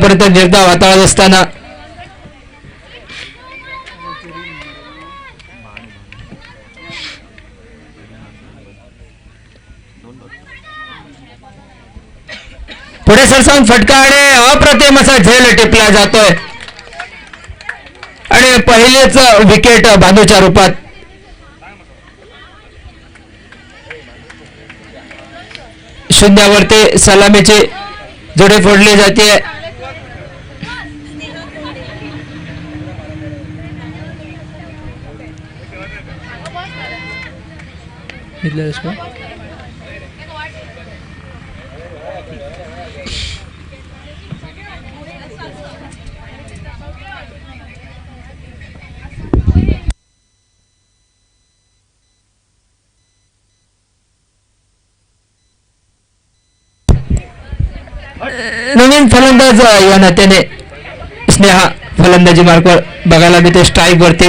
आतापर्यंत निर्धाव हाताळत असताना पुढे सरसावून फटका आणि अप्रतिम असा झेल टिपला जातोय आणि पहिलेच विकेट बांधूच्या रूपात शून्यावरती सलामीची जोडे फोडली जाते. नवीन फलंदाज या नात्याने स्नेहा फलंदाजी मार्कवर बघायला मिळते स्ट्राईक वरती.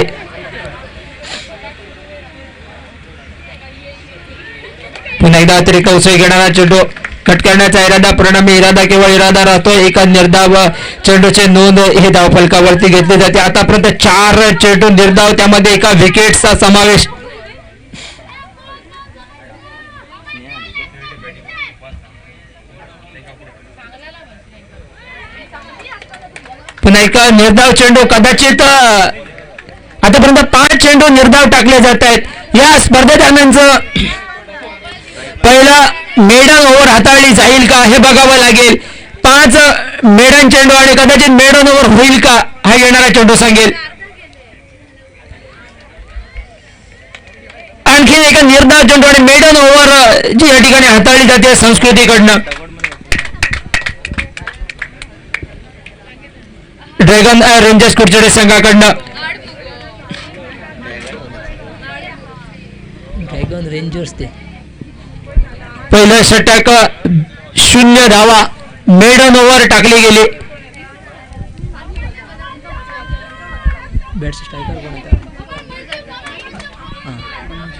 पुन्हा एकदा अतिरिक्त उसळी घेणारा चेंडू कट करण्याचा इरादा, परिणामी इरादा केवळ इरादा राहतो. एका निर्धाव चेंडूची नोंद हे धावफलकावरती घेतली जाते. आतापर्यंत 4 चेंडू निर्धाव, त्यामध्ये एका विकेटचा समावेश. पुन्हा एक निर्धाव चेंडू, कदाचित आतापर्यंत 5 चेंडू निर्धाव टाकले जात आहेत. या स्पर्धेदरम्यानचं पहिला मेडन ओव्हर हाताळली जाईल का हे बघावं लागेल. 5 मेडन चेंडू आणि कदाचित मेडन ओव्हर होईल का हा येणारा चेंडू सांगेल. आणखी एक निर्धाव चेंडू आणि मेडन ओव्हर जी या ठिकाणी हाताळली जाते संस्कृतीकडनं. ड्रॅगन रेंजर्स कुडचडे संघाकडनं ड्रॅगन रेंजर्स ते पहिलं षटक 0 धावा, मेडन ओव्हर टाकली गेली. बॅट्स स्ट्रायकर कोण होता?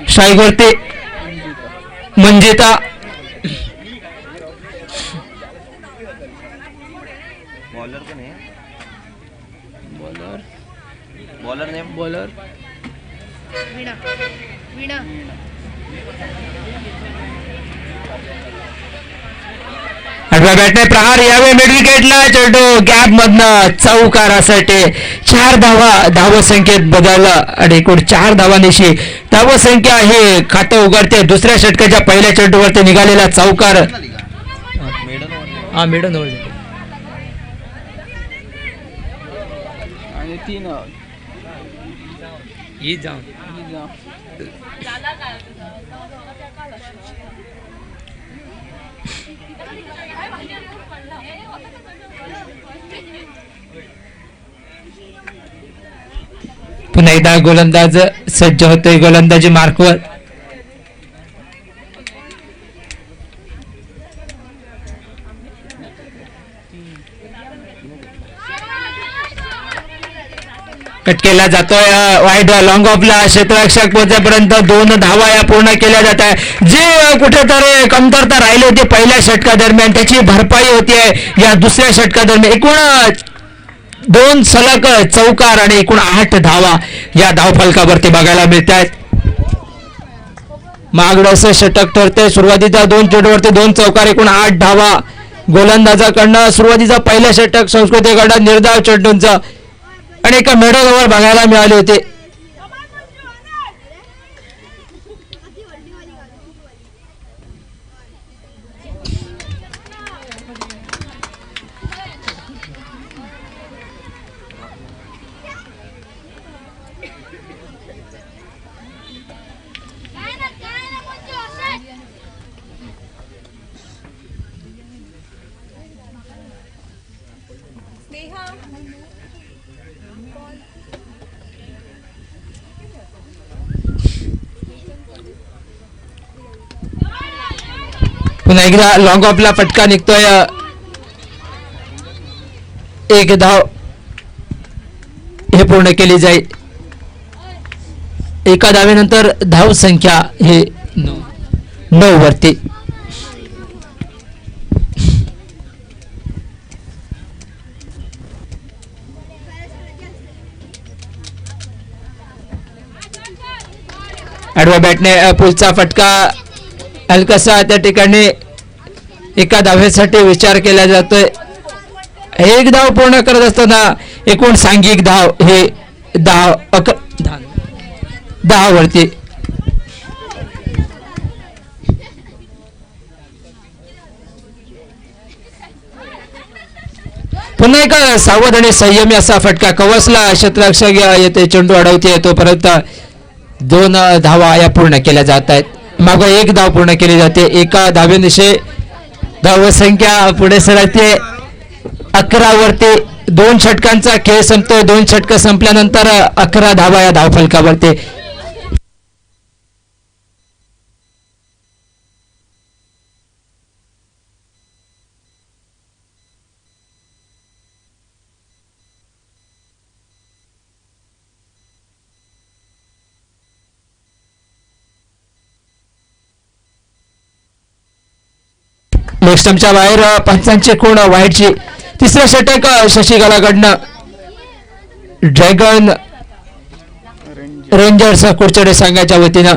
स्ट्राईक वरती मंजिता. बॉलर आठव्या बॅटने प्रहार, यावे मिड विकेटला चेंडू गॅप मधनं चौकारासाठी. 4 धावा धावसंख्येत बदल आणि एकूण 4 धावांनिशी धावसंख्या हे खातं उघडते. दुसऱ्या षटकाच्या पहिल्या चेंडूवरती निघालेला चौकार. मेडन ओव्हर आणि 3 ही जाऊन पुन्हा एकदा गोलंदाज सज्ज होतोय गोलंदाजी मार्कवर. कट केला जातोय वाईड लॉंग ऑफला. क्षेत्ररक्षक पोहोचेपर्यंत 2 धावा या पूर्ण केल्या जात आहे. जे कुठेतरी कमतरता राहिली होती पहिल्या षटका दरम्यान त्याची भरपाई होतीये या दुसऱ्या षटका दरम्यान. एकूण 2 सलग चौकार आणि एकूण 8 धावा या धावफलकावरती बघायला मिळत आहेत. मागडं षटक ठरते. सुरुवातीच्या 2 चेंडूवरती 2 चौकार, एकूण 8 धावा गोलंदाजाकडनं. सुरुवातीचा पहिलं षटक संस्कृतीकडनं निर्धाव चेंडूंचं आणि एका मेडल ओव्हर बघायला मिळाले होते. पुन्हा एकदा लॉंग ऑफला फटका निघतोय. 1 धाव हे पूर्ण केली जाईल. एका धावेनंतर धाव संख्या हे 9 वरती. आडव्या बॅटने पुढचा फटका हलकासा त्या ठिकाणी एका धावेसाठी विचार केला जातोय. एक धाव पूर्ण करत असताना एकूण सांघिक धाव हे 10 वरती. पुन्हा एक सावध आणि संयमी असा फटका कवसला क्षेत्ररक्षक येते चेंडू अडवते तोपर्यंत 2 धावा या पूर्ण केल्या जात आहेत. मागं 1 धाव पूर्ण केली जाते. एका धावेनिशी धावसंख्या पुढे सरकते 11 वरती. 2 षटकांचा खेळ संपतोय. 2 षटक संपल्यानंतर 11 धावा या धावफलकावरती. लेगस्टमच्या बाहेर पंचांची खूण वाईटची. तिसरं षटक शशिकलाकडनं ड्रॅगन रेंजर्स कुडचडे संघाच्या वतीनं.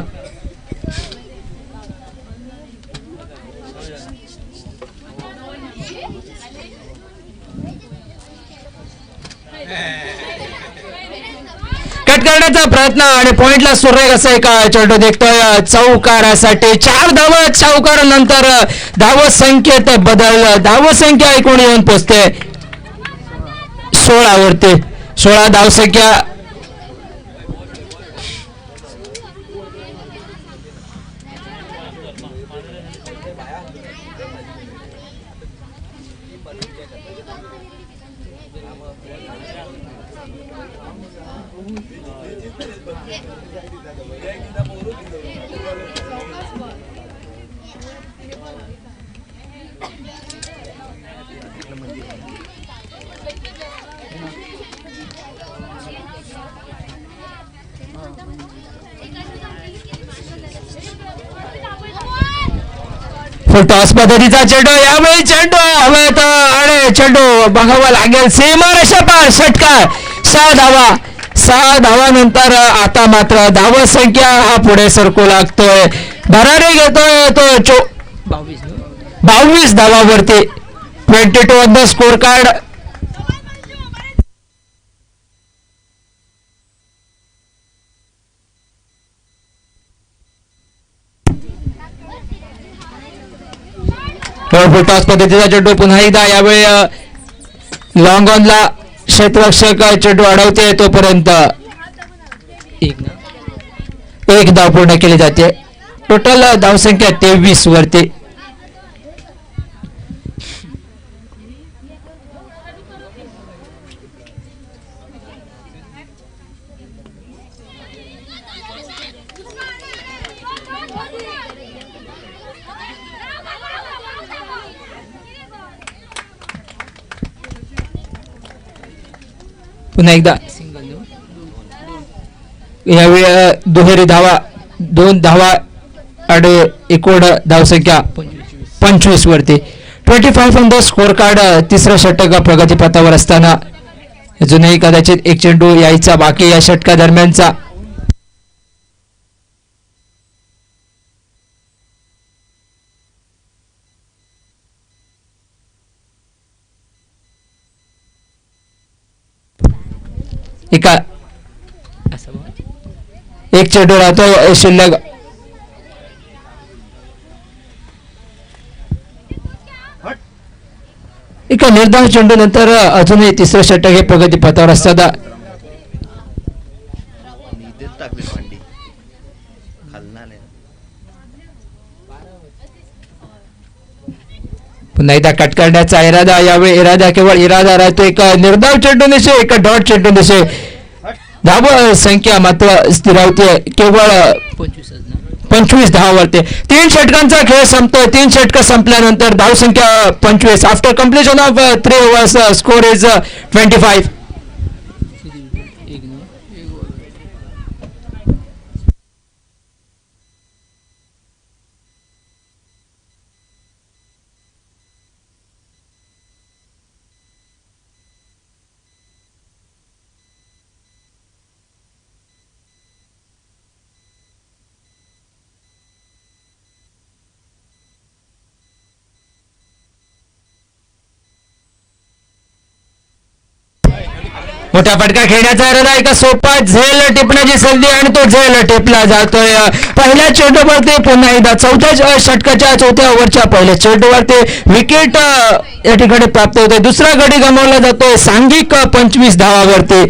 कट करण्याचा प्रयत्न आणि पॉइंटला सुरेख असा एक चेंडू देखतोय चौकारासाठी. 4 धावा चौकार नंतर धाव संख्येत बदल. धाव संख्या एकूण येऊन पोचते 16 वरती. 16 धाव संख्या. टॉस पद्धतीचा चेंडू. यावेळी चेंडू हवेत आणि चेंडू बघावा लागेल सीमारेषा पार. षटकार 6 धावानंतर आता मात्र धाव संख्या हा पुढे सरकू लागतोय. भरारी घेतोय तो 22 धावावरती. 22 on the score card. Toss पद्धतीचा चेंडू पुन्हा एकदा. यावेळी लॉंग ऑनला क्षेत्ररक्षक चेंडू अडवते तोपर्यंत 1 धाव पूर्ण केली जाते. टोटल धावसंख्या 23 वरती. पुन्हा एकदा यावेळी दुहेरी धावा. 2 धावा आणि एकूण धावसंख्या 25 वरती. 25 ऑन द स्कोर कार्ड. तिसरं षटक प्रगतीपथावर असताना अजूनही कदाचित एक चेंडू यायचा बाकी या षटका दरम्यानचा. एक चेंडू राहतो शिल्लक. एका निर्धाव चेंडू नंतर अजूनही तिसरं षटक हे प्रगती पथावर असताना पुन्हा एकदा कट करण्याचा इरादा. यावेळी इरादा केवळ इरादा राहतो. एक निर्धाव चेंडू दिसे एक डॉट चेंडू दिसे. धाव संख्या मात्र स्थिरावते केवळ 25 धावावरती. 3 षटकांचा खेळ संपतोय. 3 षटक संपल्यानंतर धावसंख्या 25. After completion of 3 overs score is 25. मोठा फटका खेळण्याचा इरादा एका सोपा झेल टिपण्याची संधी आणि तो झेल टिपला जातोय. पहिल्या चेंडूवरती पुन्हा एकदा चौथ्या षटकाच्या चौथ्या ओव्हरच्या पहिल्या चेंडूवरती विकेट या ठिकाणी प्राप्त होते. दुसरा गडी गमावला जातोय सांघिक 25 धावावरती.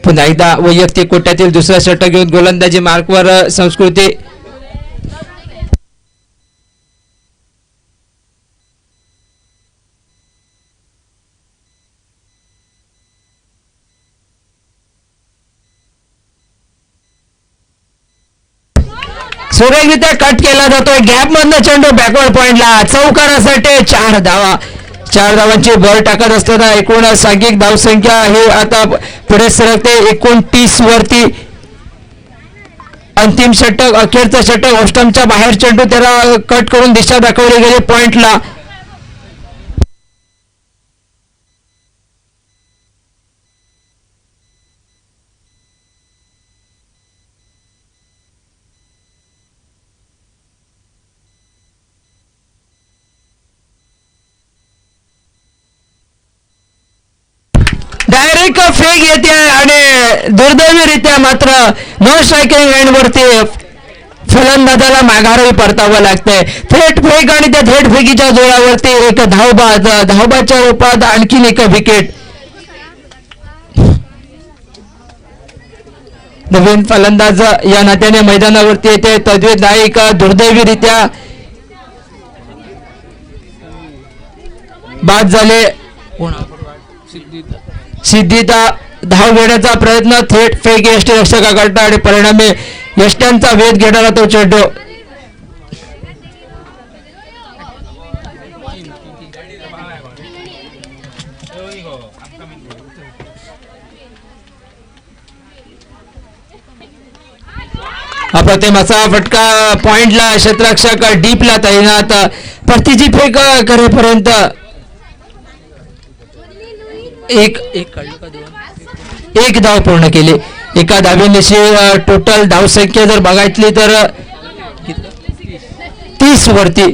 पुन्हा एकदा वैयक्तिक कोट्यातील दुसरा षटक घेऊन गोलंदाजी मार्कवर संस्कृती. सुरेखरित्या कट केला जातोय. गॅप मधनं चेंडू बॅकवर्ड पॉइंटला. चौकारासाठी 4 धावा. 4 धावांची भर टाकत असताना एकूण सांघिक धावसंख्या ही आता पुढे सरकते 29 वरती. अंतिम षटक अखेरचं षटक ऑस्टमच्या बाहेर चेंडू त्याला कट करून दिशा दाखवली गेली पॉइंटला. डायरेक्ट फेक येते आणि दुर्दैवीरित्या मात्र नो स्ट्रायकिंग एंड वरती फलंदाजाला माघारही परतावं लागतंय. थेट फेक आणि त्या थेट फेकीच्या जोरावरती एक धावबाच्या रूपात आणखीन एक विकेट. नवीन फलंदाज या नात्याने मैदानावरती येते तद्वैत नाईक. दुर्दैवीरित्या बाद झाले. सिद्धीचा धाव घेण्याचा प्रयत्न थेट फेक यष्टी रक्षकाकडता आणि परिणामी यष्ट्यांचा वेध घेणारा तो चेंडू. अप्रतिम असा फटका पॉइंटला क्षेत्ररक्षक डीपला तैनात. परतीची फेक करेपर्यंत एक धाव पूर्ण केली. एका धावेनिशी टोटल धावसंख्या जर बघायची तर 30 वरती.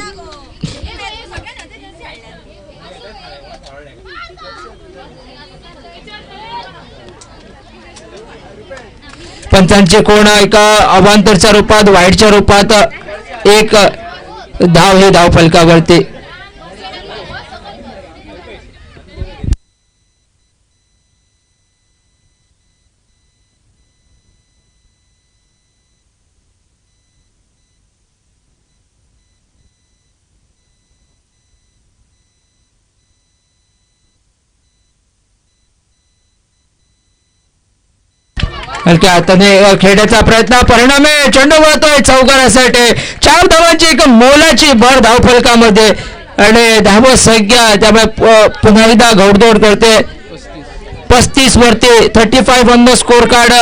पंचांचे कोण एका अवांतरच्या रूपात वाईटच्या रूपात एक धाव हे धाव फलकावरती. हलक्या हाताने खेळण्याचा प्रयत्न परिणामी चेंडू वळतोय चौकारासाठी. 4 धावांची एक मोलाची भर धावफलकामध्ये आणि धाव संख्या त्यामुळे पुन्हा एकदा घोडदौड करते 35 वरती. 35 ऑन द स्कोर कार्ड.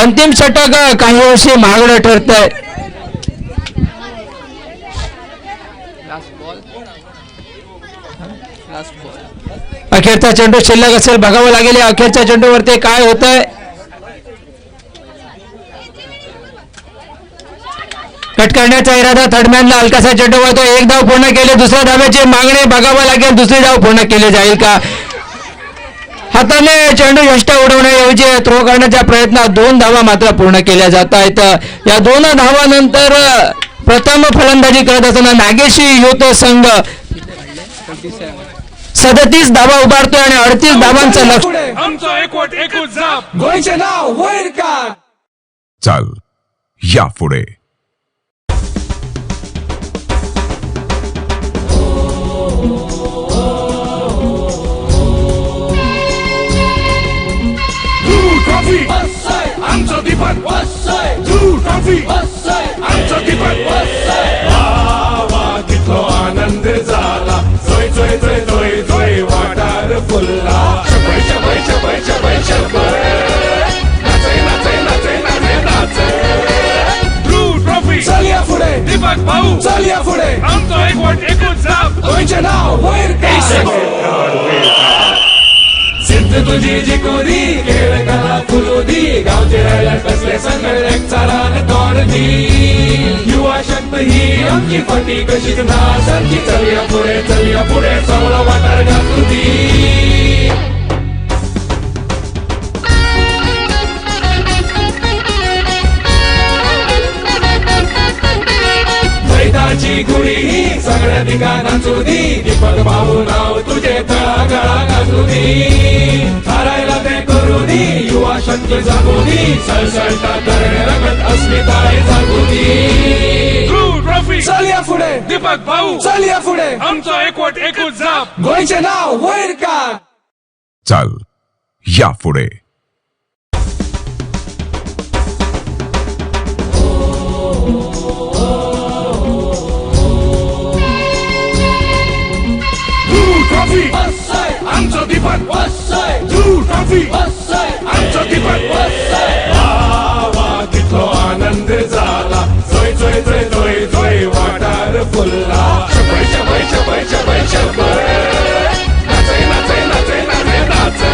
अंतिम षटक काही वर्षी महागडं ठरतंय. अखेरचा चेंडू शिल्लक असेल बघावं लागेल. अखेरच्या चेंडूवरती काय होतंय. कट करण्याचा इरादा थर्डमॅनला. हलकासा चेंडू वळतो. 1 धाव पूर्ण केले. दुसऱ्या धाव्याची मागणी बघावं लागेल. दुसरी धाव पूर्ण केली जाईल का. हाताने चेंडू यष्टा उडवण्याऐवजी थ्रो करण्याच्या प्रयत्नात 2 धावा मात्र पूर्ण केल्या जात आहेत. या 2 धावानंतर प्रथम फलंदाजी करत असताना नागेशी युथ संघ 37 धावा उभारतोय आणि 38 धावांचं लक्ष्य. चाल या पुढे. आमचं दीपक दूर ट्रॉफी आमचं दीपक तिथो आनंद झाला. जोय जोय जोय जोय जोय वाटार फुलला. शबय शबय शबय शबय शबय नाचे नाचे नाचे नाचे नाचे. दूर ट्रॉफी चल या पुढे. दीपक भाऊ चल या पुढे. आमचं एकवट एकूच जाप. गोंयचे नाव तुझी जिकोरी खेळ कला फुलोदी गावचे राहिला कसले संगळ एक चालान तोडदी युवा शक्त ही आमची पटी कशीच नासारखी चलिया पुढे चवला वाटार घातुदी मैदाची गुढी ही सगळ्या ठिकाणा चुदी दीपक भाऊ नाव तुझे तळागळा गाजूदी हारायला ते करू दी युवा शक्ती जागू दी सळसळता करणे रगत असली ताळे जागू दी ट्रॉफी चलिया पुढे दीपक भाऊ चलिया पुढे आमचा एकवट एकूच जाप गोयचे नाव वैर का चल या पुढे. ट्रॉफी आमचं दीपक ट्रॉफी आमचं दीपक कितलो आनंद झाला जोय जोय जोय जोय जोय वाटार फुलला शबय शबय शबय शबय शबय नाचे नाचे नाचे नाचे नाचे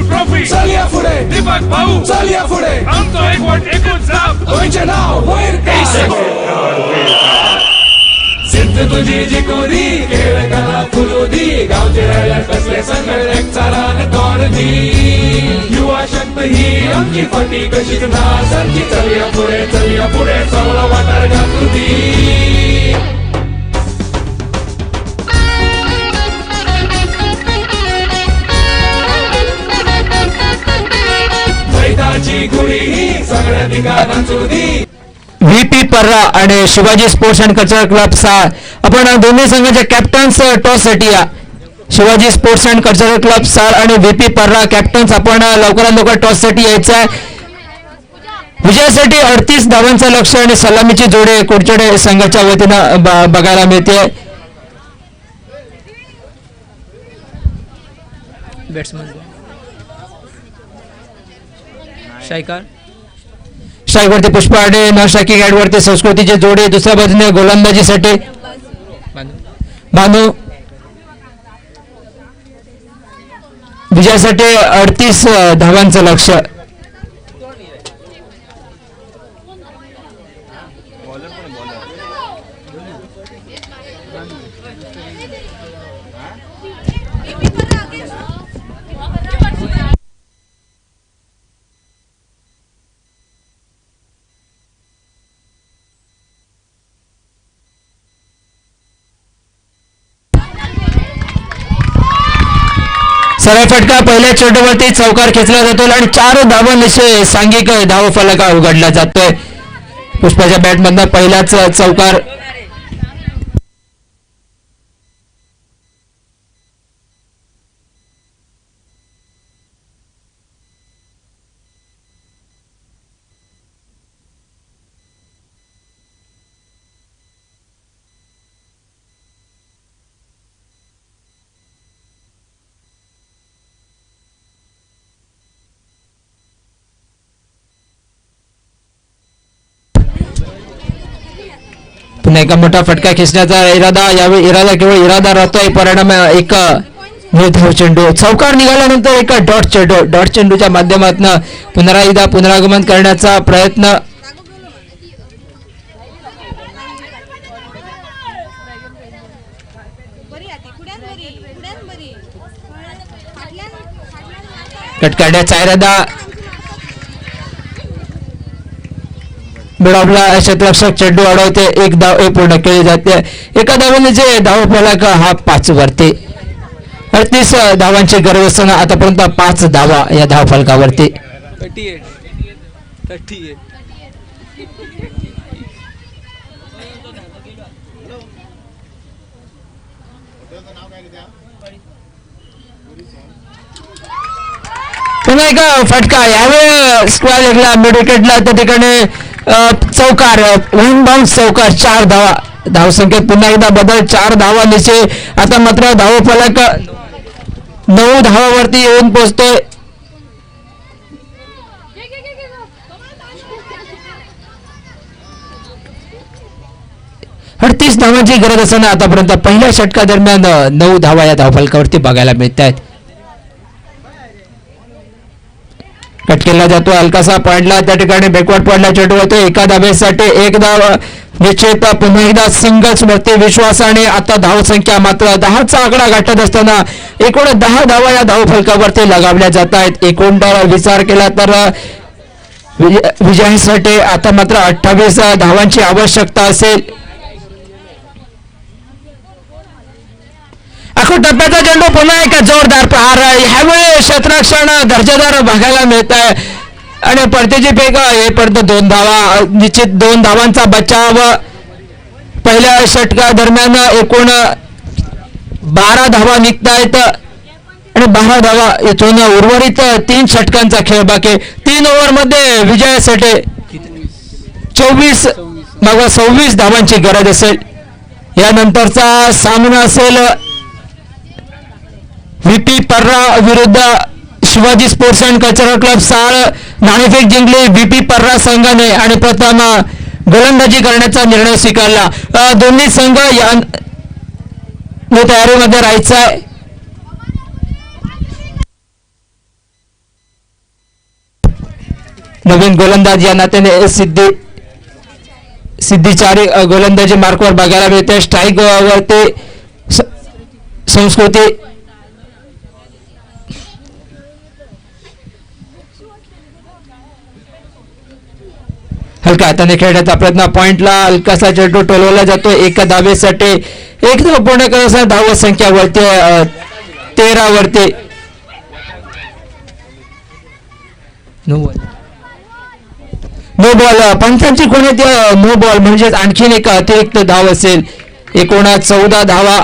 ट्रॉफी चलिया पुढे दीपक भाऊ चलिया पुढे आमचं एकवट एकूच जाप गोयचे नाव वैर सिद्ध तुझी जिकोरी खेळ कला फुलोदी गावचे राहिला कसले संगळ एक चालान तोडदी युवा शक्त ही आमची पटी कशीच नासारखी चलिया पुढे चवला वाटार घातुदी मैदाची गुढी ही सगळ्या ठिकाणा चुदी व्हीपी पर्रा आणि Shivaji sports and cultural club आपण दोन्ही संघाच्या कॅप्टन्स टॉस साठी या. Shivaji sports and cultural club साळ आणि व्हीपी पर्रा कॅप्टन्स आपण लवकरात लवकर टॉस साठी यायचं आहे. विजयासाठी 38 धावांचं लक्ष आणि सलामीची जोडे कुडचडे संघाच्या वतीनं बघायला मिळते. बॅट्समन शायकार स्ट्राईकवरती पुष्पा आडे नॉन स्ट्रायकिंग ॲडवरती संस्कृतीची जोडी दुसऱ्या बाजूने गोलंदाजीसाठी भानू विजयासाठी 38 धावांचं लक्ष. सरळ फटका पहिल्या चेंडूवरती चौकार खेचला जातो आणि 4 धावांनिशी सांघिक धाव फलक उघडला जातोय. पुष्पाच्या बॅटमधनं पहिलाच चौकार. पुन्हा एका मोठा फटका खेचण्याचा इरादा. यावेळी इरादा केवळ इरादा राहतोय. परिणाम एक निर्धाव चेंडू. चौकार निघाल्यानंतर एक डॉट चेंडूच्या माध्यमातून पुनरागमन करण्याचा प्रयत्न. कट करण्याचा इरादा. मिळवला क्षेत्ररक्षक चेंडू अडवते. एक धाव पूर्ण केली जाते. एका धावाने जे धाव फलक हा 5 वरती. 38 धावांची गरज असताना आतापर्यंत 5 धावा या धाव फलकावरती. 38 पुन्हा एक फटका. यावेळी स्क्वेअर लेगला मिड विकेटला त्या ठिकाणी चौकार. 1 बाउन्स चौकार. 4 धावा. धावसंख्येत पुन्हा एकदा बदल. 4 धावा निश्चय. आता मात्र धाव फलक 9 धावावरती येऊन पोहोचतोय. अडतीस धावांची गरज असताना आतापर्यंत पहिल्या षटका दरम्यान 9 धावा या धावफलकावरती बघायला मिळत आहेत. कट केला जातो हलकासा पडला त्या ठिकाणी बॅकवर्ड पडला चेंडू होतो एका धावेसाठी एक धाव निश्चित पुन्हा एकदा सिंगल्स वरती विश्वासाने आता धावसंख्या मात्र 10चा आकडा गाठत असताना एकूण 10 धावा या धावफलकावरती लगावल्या जात आहेत. एकूण विचार केला तर विजयासाठी आता मात्र 28 धावांची आवश्यकता असेल. आखो टप्प्याचा चेंडू पुन्हा एक जोरदार प्रहार ह्यावेळी क्षेत्ररक्षण दर्जेदार बघायला मिळत आहे आणि परतीची फेक येईपर्यंत 2 धावा निश्चित 2 धावांचा बचाव. पहिल्या षटका दरम्यान एकूण 12 धावा निघतायत आणि 12 धावा इथून उर्वरित 3 षटकांचा खेळ बाकी 3 ओव्हरमध्ये विजयासाठी 26 धावांची गरज असेल. यानंतरचा सामना असेल व्हीपी पर्रा विरुद्ध Shivaji sports and cultural club साळ. नाणेफेक जिंकली व्हीपी पर्रा संघाने आणि प्रथम गोलंदाजी करण्याचा निर्णय स्वीकारला. दोन्ही संघ या तयारीमध्ये राहायचा आहे. नवीन गोलंदाज या नात्याने सिद्धीचारी गोलंदाजी मार्कवर बघायला मिळते. स्ट्राईक वरती संस्कृती हलका हाताने खेळण्याचा प्रयत्न पॉइंटला हलकासा चेंडू टोलवला जातो एका धावेसाठी एक धाव पूर्ण करण्याचा धाव संख्या वरती 13 वरती. No ball. नो बॉल पंचांची कोणी नो बॉल म्हणजे आणखीन एक अतिरिक्त धाव असेल. एकूण 14 धावा.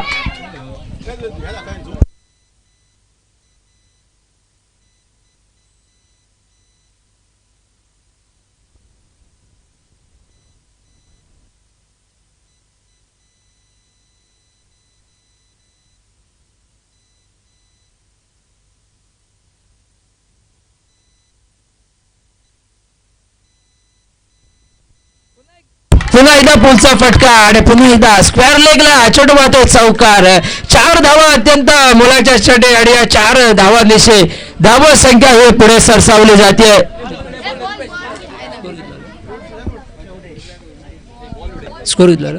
पुन्हा एकदा पुलचा फटका आणि पुन्हा एकदा स्क्वेअर लेगला चेंडू वाहतो चौकार. 4 धावा अत्यंत मुलाच्या साठी आणि या 4 धावा निशे धाव संख्या हे पुढे सरसावली जाते. स्कोर घेतला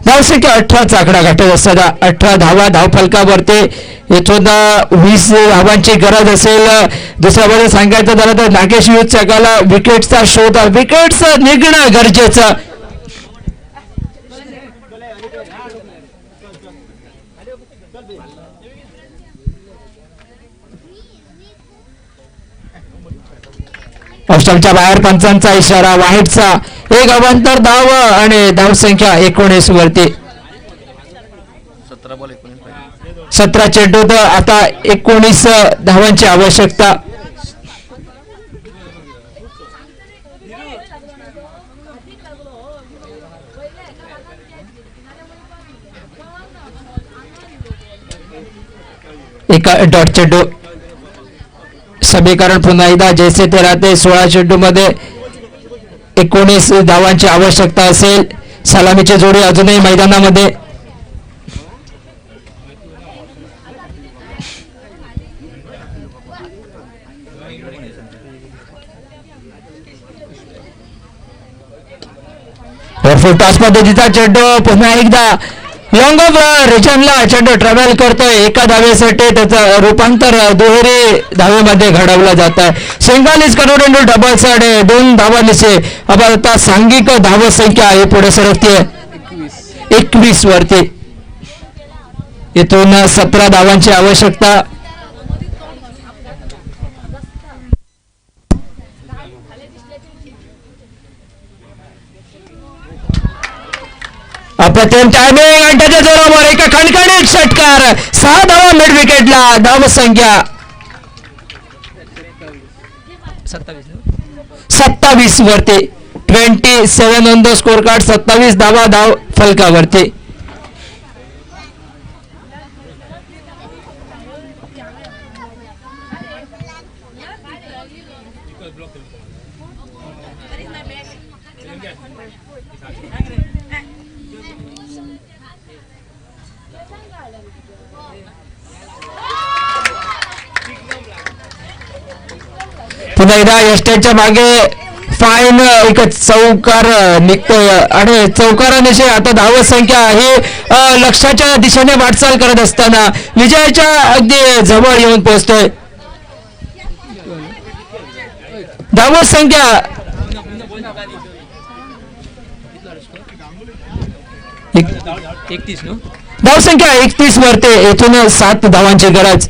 धावसंख्या 18चा आकडा गाठत असताना 18 धावा धावफलकावरती इथून 20 धावांची गरज असेल. दुसऱ्या बाजूला सांगायचं झालं तर नागेश युथ जगाला विकेटचा शोध विकेट्स निघणं गरजेचं. ऑफस्टंपच्या बाहेर पंचांचा इशारा वाईटचा एक अवांतर धाव आणि धावसंख्या 19 वरती. 17 चेंडूत आता 19 धावांची आवश्यकता. एका डॉट चेंडू समीकरण पुन्हा एकदा जैसे ते राहते. 16 चेंडू मध्ये 19 धावांची आवश्यकता असेल. सलामीची जोडी अजूनही मैदानामध्ये. टॉस पद्धतीचा चेंडू पुन्हा एकदा लॉंग ऑफ रिजनला चेंडू ट्रॅव्हल करतोय. एका धावेसाठी त्याचं रूपांतर दुहेरी धावेमध्ये घडवलं जात आहे. Single is converted into doubles आणि 2 धावा निसे. आता सांघिक धाव संख्या ही पुढे सरकते 21 वरती. इथून 17 धावांची आवश्यकता. अप्रतिम टायमिंग आणि त्याच्या जोरावर एका खणखणीत षटकार. 6 धावा मिड विकेटला. धाव संख्या 27 वरती. 27 ऑन द स्कोर कार्ड. 27 धावा धाव फलकावरती. पुन्हा एकदा यष्ट्यांच्या मागे फाईन एक चौकार निघतोय आणि चौकाराने आता धावत संख्या ही लक्ष्याच्या दिशेने वाटचाल करत असताना विजयाच्या अगदी जवळ येऊन पोहोचतोय. धावत संख्या एकतीस नो धावसंख्या 31 वरते. येथून 7 धावांची गरज.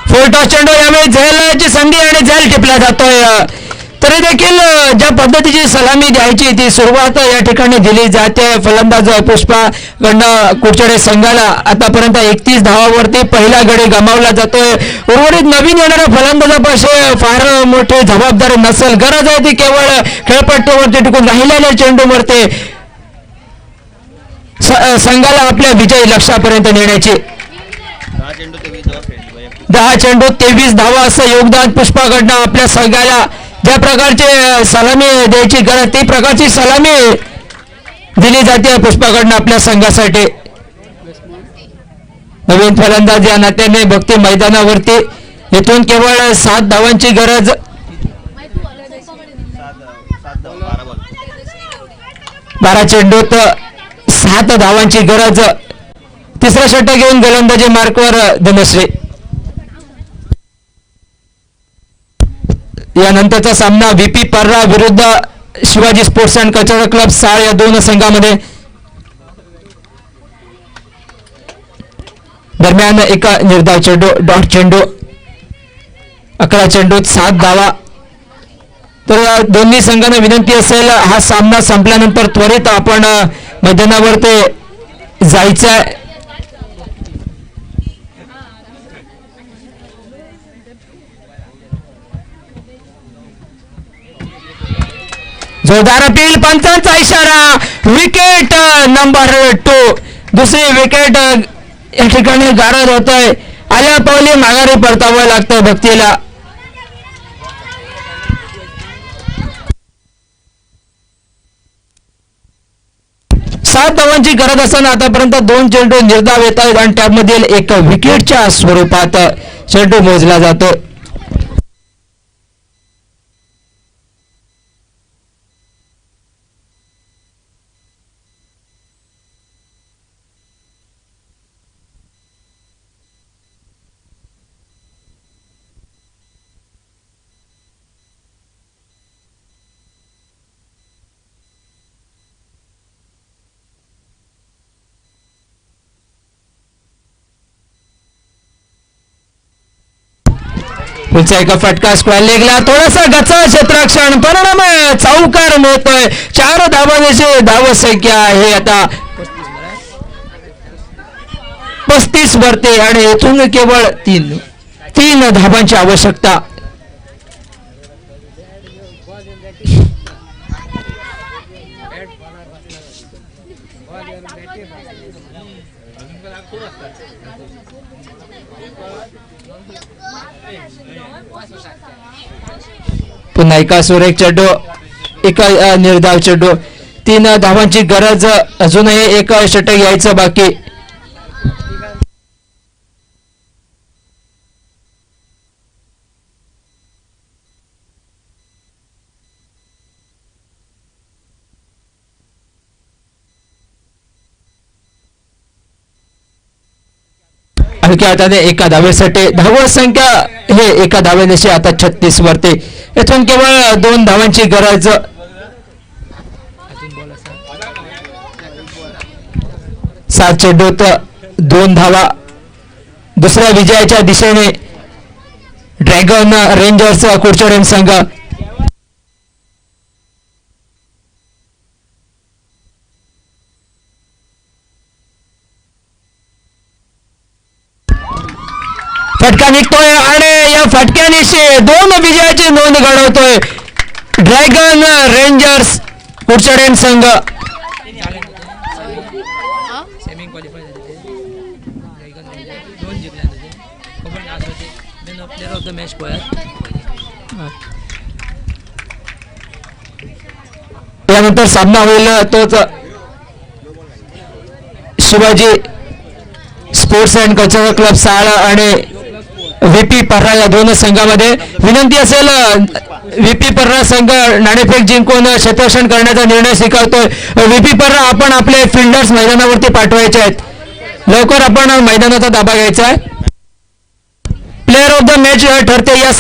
फुलटॉस चेंडू यावेळी झेलची संधी आणि झेल टिपला जातोय. तरी देखील ज्या पद्धतीची सलामी द्यायची ती सुरुवात या ठिकाणी दिली जाते. फलंदाज पुष्पा कडनं कुडचडे संघाला आतापर्यंत 31 धावावरती पहिला गडी गमावला जातोय. उर्वरित नवीन येणाऱ्या फलंदाजापाशी फार मोठी जबाबदारी नसेल. गरज आहे ती केवळ खेळपट्टीवरती टिकून राहिलेल्या चेंडूवरती संघाला आपल्या विजयी लक्ष्यापर्यंत नेण्याची. 10 चेंडू 23 धावा असं योगदान पुष्पाकडनं आपल्या संघाला. ज्या प्रकारचे सलामी द्यायची गरज ती प्रकारची सलामी दिली जाते पुष्पाकडनं आपल्या संघासाठी. नवीन फलंदाज या नात्याने भक्ती मैदानावरती. इथून केवळ 7 धावांची गरज. 12 चेंडूत 7 धावांची गरज. तिसरा षटक घेऊन गोलंदाजी मार्कवर धनश्री. यानंतरचा सामना VP पर्रा विरुद्ध Shivaji sports and cultural club साळ या दोन संघामध्ये. दरम्यान एक निर्धाव चेंडू डॉट चेंडू. 11 चेंडूत 7 धावा. तर दोन्ही संघांना विनंती असेल हा सामना संपल्यानंतर त्वरित आपण मैदानावर ते जायचं आहे. जोरदार अपील. पंचांचा इशारा. Wicket number 2. दुसरी विकेट या ठिकाणी गारद होतोय. आल्या पावली माघारी परतावं लागतं भक्तीला. सात धावांची गरज असताना आतापर्यंत 2 चेंडू निर्धाव येत आहेत आणि त्यामधील एक विकेटच्या स्वरूपात चेंडू मोजला जातो. पुढचा एका फटका स्क्वेअर लेगला. थोडासा गचा क्षेत्ररक्षण परिणाम चौकार मिळतोय. 4 धावांची धाव संख्या आहे आता 35 वरते आणि येथून केवळ 3 धावांची आवश्यकता. पुन्हा एका सुरेख चेंडू. एका निर्धाव चेंडू. 3 धावांची गरज. अजूनही एक षटक यायचं बाकी. हलक्या हाताने एका धावेसाठी. धाव संख्या हे एका धावेनिशी आता 36 वरते. येथून केवळ 2 धावांची गरज. 7 चेंडूत 2 धावा. दुसऱ्या विजयाच्या दिशेने ड्रॅगन रेंजर्स कुडचडे संघ. फटका निघतोय आणि या फटक्यानिशी 2 विजयाची नोंद घडवतोय ड्रॅगन रेंजर्स कुडचडे संघ. सेमी क्वालिफाय झाले. मॅच पळयात. यानंतर सामना होईल तोच Shivaji sports and cultural club साळ आणि व्हीपी पर्रा या दोन संघामध्ये. विनंती असेल व्हीपी पर्रा संघ नाणेफेक जिंकून क्षेत्ररक्षण करण्याचा निर्णय स्वीकारतोय. व्हीपी पर्रा आपण आपले फिल्डर्स मैदानावरती पाठवायचे आहेत. लवकर आपण मैदानाचा ताबा घ्यायचा आहे. प्लेअर ऑफ द मॅच ठरते या